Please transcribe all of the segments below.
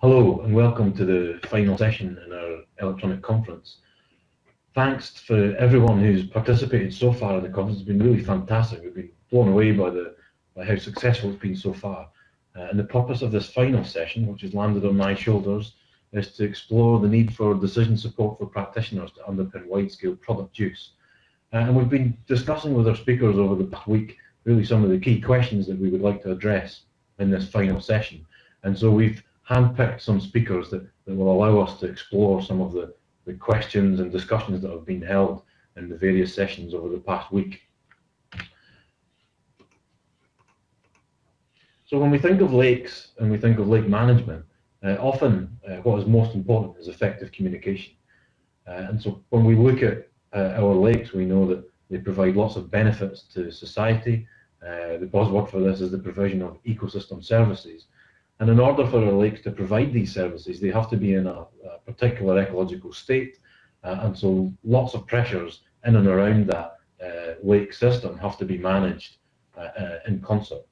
Hello and welcome to the final session in our electronic conference. Thanks for everyone who's participated so far in the conference. It's been really fantastic. We've been blown away by how successful it's been so far. And the purpose of this final session, which has landed on my shoulders, is to explore the need for decision support for practitioners to underpin wide-scale product use. And we've been discussing with our speakers over the past week really some of the key questions that we would like to address in this final session. And so we've handpicked some speakers that will allow us to explore some of the questions and discussions that have been held in the various sessions over the past week. So when we think of lakes and we think of lake management, often what is most important is effective communication. And so when we look at our lakes, we know that they provide lots of benefits to society. The buzzword for this is the provision of ecosystem services. And in order for our lakes to provide these services, they have to be in a particular ecological state. And so lots of pressures in and around that lake system have to be managed in concert.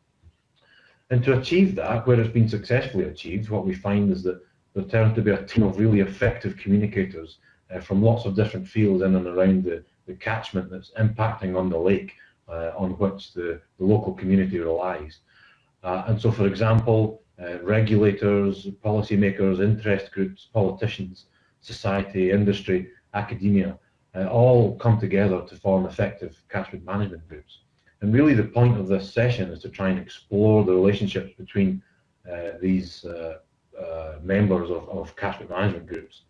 And to achieve that, where it's been successfully achieved, what we find is that there tends to be a team of really effective communicators from lots of different fields in and around the catchment that's impacting on the lake on which the local community relies. And so, for example, regulators, policymakers, interest groups, politicians, society, industry, academia, all come together to form effective catchment management groups. And really the point of this session is to try and explore the relationships between these members of catchment management groups.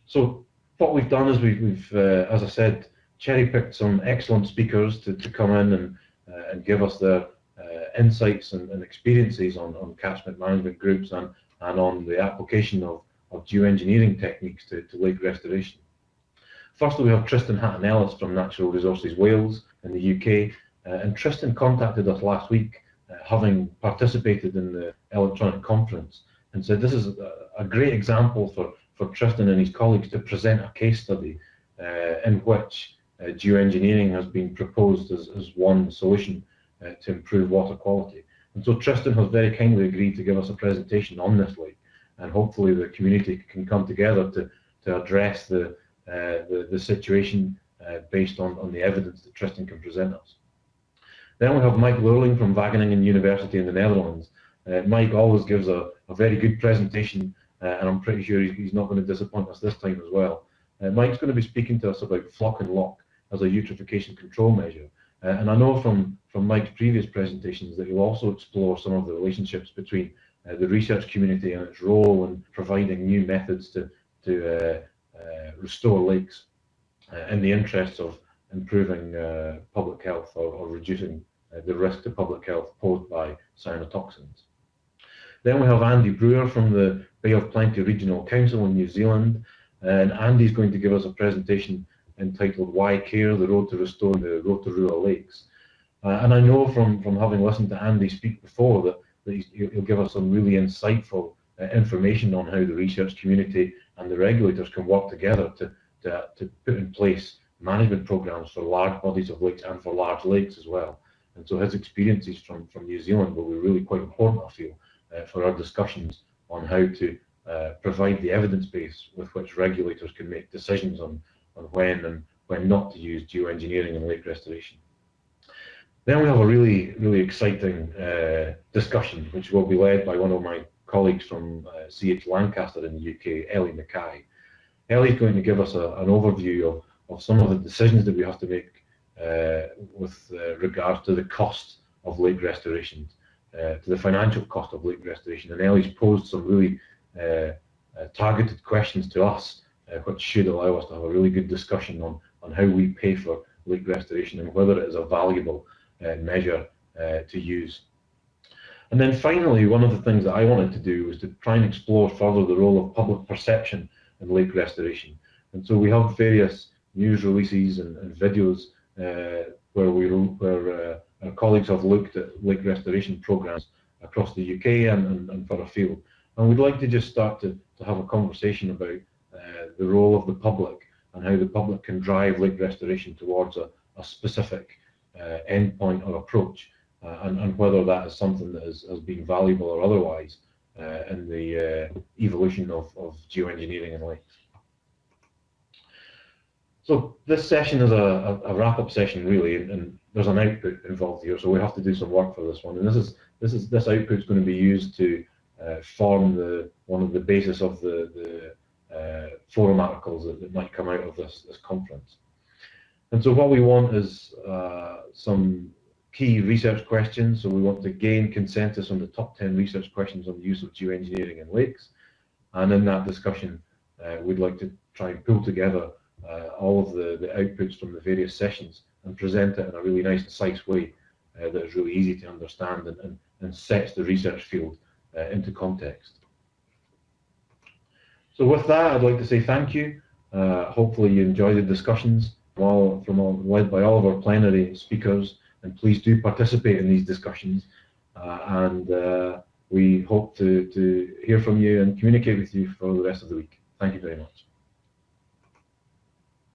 So what we've done is we've as I said, cherry-picked some excellent speakers to come in and give us their insights and experiences on catchment management groups and on the application of geoengineering techniques to lake restoration. Firstly, we have Tristan Hatton-Ellis from Natural Resources Wales in the UK, and Tristan contacted us last week, having participated in the electronic conference, and said this is a great example for Tristan and his colleagues to present a case study in which geoengineering has been proposed as one solution to improve water quality. And so Tristan has very kindly agreed to give us a presentation on this lake, and hopefully the community can come together to address the situation based on the evidence that Tristan can present us. Then we have Mike Lurling from Wageningen University in the Netherlands. Mike always gives a very good presentation, and I'm pretty sure he's not going to disappoint us this time as well. Mike's going to be speaking to us about flock and lock as a eutrophication control measure. And I know from Mike's previous presentations that he'll also explore some of the relationships between the research community and its role in providing new methods to restore lakes in the interests of improving public health or reducing the risk to public health posed by cyanotoxins. Then we have Andy Brewer from the Bay of Plenty Regional Council in New Zealand, and Andy's going to give us a presentation entitled Why Care? The Road to Restoring the Rotorua Lakes. And I know from having listened to Andy speak before that he'll give us some really insightful information on how the research community and the regulators can work together to put in place management programs for large bodies of lakes and for large lakes as well. And so his experiences from New Zealand will be really quite important, I feel, for our discussions on how to provide the evidence base with which regulators can make decisions on when and when not to use geoengineering in lake restoration. Then we have a really exciting discussion, which will be led by one of my colleagues from CH Lancaster in the UK, Ellie Mackay. Ellie's going to give us an overview of some of the decisions that we have to make with regards to the cost of lake restoration, to the financial cost of lake restoration. And Ellie's posed some really targeted questions to us, which should allow us to have a really good discussion on how we pay for lake restoration and whether it is a valuable measure to use. And then finally, one of the things that I wanted to do was to try and explore further the role of public perception in lake restoration. And so we have various news releases and videos where our colleagues have looked at lake restoration programs across the UK and further afield. And we'd like to just start to have a conversation about the role of the public and how the public can drive lake restoration towards a specific endpoint or approach, and whether that is something that has been valuable or otherwise in the evolution of geoengineering in lakes. So this session is a wrap-up session really, and there's an output involved here, so we have to do some work for this one. And this output is going to be used to form one of the basis of the forum articles that might come out of this conference. And so what we want is some key research questions. So we want to gain consensus on the top 10 research questions on the use of geoengineering in lakes. And in that discussion, we'd like to try and pull together all of the outputs from the various sessions and present it in a really nice, concise way that is really easy to understand and sets the research field into context. So with that, I'd like to say thank you. Hopefully you enjoyed the discussions led by all of our plenary speakers, and please do participate in these discussions. We hope to hear from you and communicate with you for the rest of the week. Thank you very much.